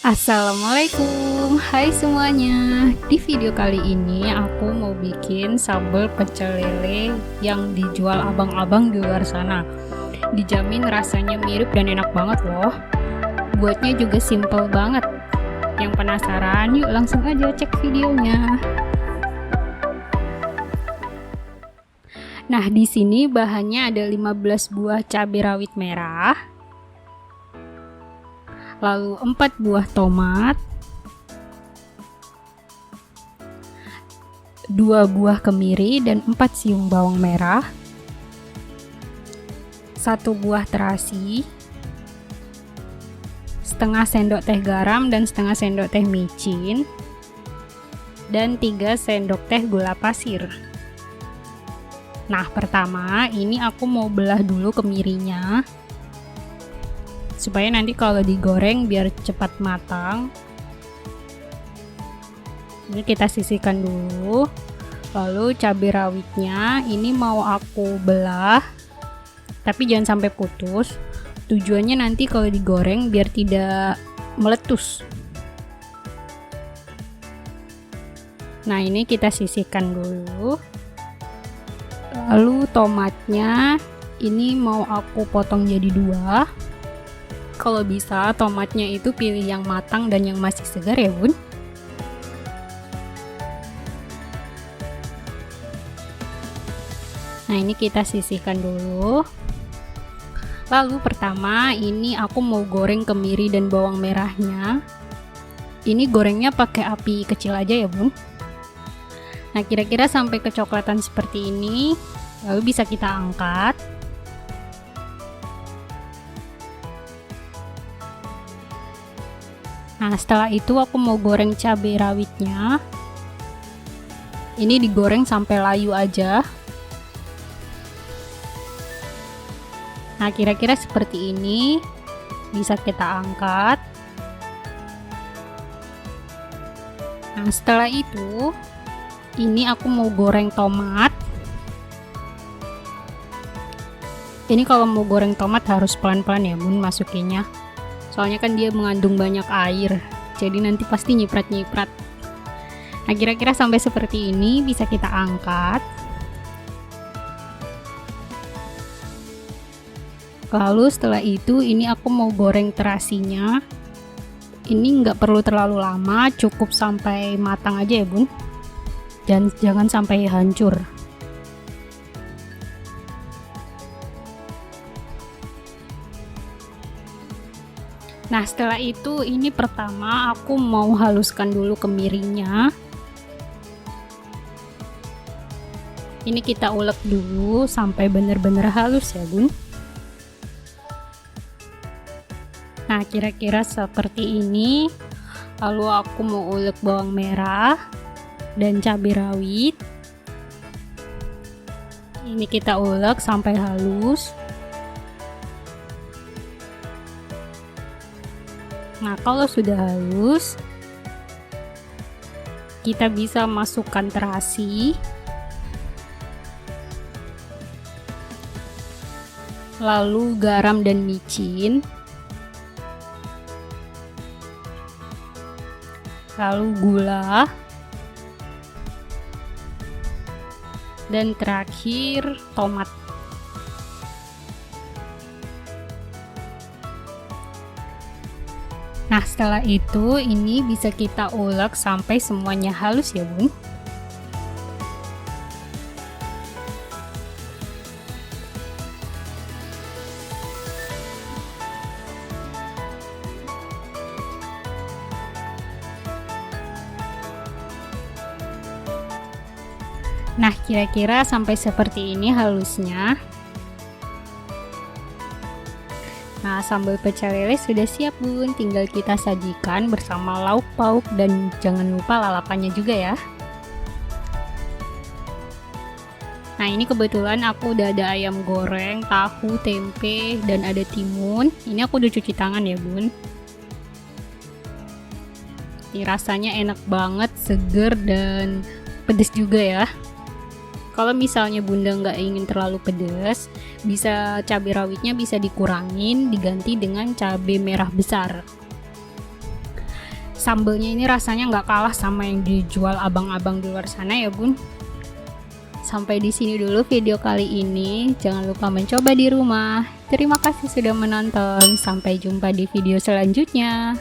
Assalamualaikum, hai semuanya. Di video kali ini aku mau bikin sambal pecel lele yang dijual abang-abang di luar sana. Dijamin rasanya mirip dan enak banget loh. Buatnya juga simple banget. Yang penasaran, yuk langsung aja cek videonya. Nah, di sini bahannya ada 15 buah cabai rawit merah, lalu 4 buah tomat, 2 buah kemiri dan 4 siung bawang merah, 1 buah terasi, setengah sendok teh garam dan setengah sendok teh micin, dan 3 sendok teh gula pasir. Nah, pertama ini aku mau belah dulu kemirinya supaya nanti kalau digoreng biar cepat matang. Ini kita sisihkan dulu. Lalu cabai rawitnya ini mau aku belah, tapi jangan sampai putus. Tujuannya nanti kalau digoreng biar tidak meletus. Nah, ini kita sisihkan dulu. Lalu tomatnya ini mau aku potong jadi 2. Kalau bisa tomatnya itu pilih yang matang dan yang masih segar ya bun. Nah, ini kita sisihkan dulu. Lalu pertama ini aku mau goreng kemiri dan bawang merahnya. Ini gorengnya pakai api kecil aja ya bun. Nah, kira-kira sampai kecoklatan seperti ini, lalu bisa kita angkat. Nah, setelah itu aku mau goreng cabai rawitnya. Ini digoreng sampai layu aja. Nah, kira-kira seperti ini, bisa kita angkat. Nah, setelah itu ini aku mau goreng tomat. Ini kalau mau goreng tomat harus pelan-pelan ya bun masukinnya. Soalnya kan dia mengandung banyak air. Jadi nanti pasti nyiprat-nyiprat. Nah, kira-kira sampai seperti ini bisa kita angkat. Lalu setelah itu ini aku mau goreng terasinya. Ini nggak perlu terlalu lama, cukup sampai matang aja ya bun. Dan jangan sampai hancur. Nah, setelah itu ini pertama aku mau haluskan dulu kemirinya. Ini kita ulek dulu sampai benar-benar halus ya bun. Nah, kira-kira seperti ini. Lalu aku mau ulek bawang merah dan cabai rawit. Ini kita ulek sampai halus. Nah, kalau sudah halus, kita bisa masukkan terasi. Lalu garam dan micin. Lalu gula. Dan terakhir tomat. Nah, setelah itu ini bisa kita ulek sampai semuanya halus ya bun. Nah, kira-kira sampai seperti ini halusnya. Nah, sambal pecel lele sudah siap bun, tinggal kita sajikan bersama lauk pauk dan jangan lupa lalapannya juga ya. Nah, ini kebetulan aku udah ada ayam goreng, tahu, tempe, dan ada timun. Ini aku udah cuci tangan ya bun. Ini rasanya enak banget, seger dan pedes juga ya. Kalau misalnya bunda nggak ingin terlalu pedas, bisa cabai rawitnya bisa dikurangin, diganti dengan cabai merah besar. sambelnya ini rasanya nggak kalah sama yang dijual abang-abang di luar sana ya bun. Sampai di sini dulu video kali ini. Jangan lupa mencoba di rumah. Terima kasih sudah menonton. Sampai jumpa di video selanjutnya.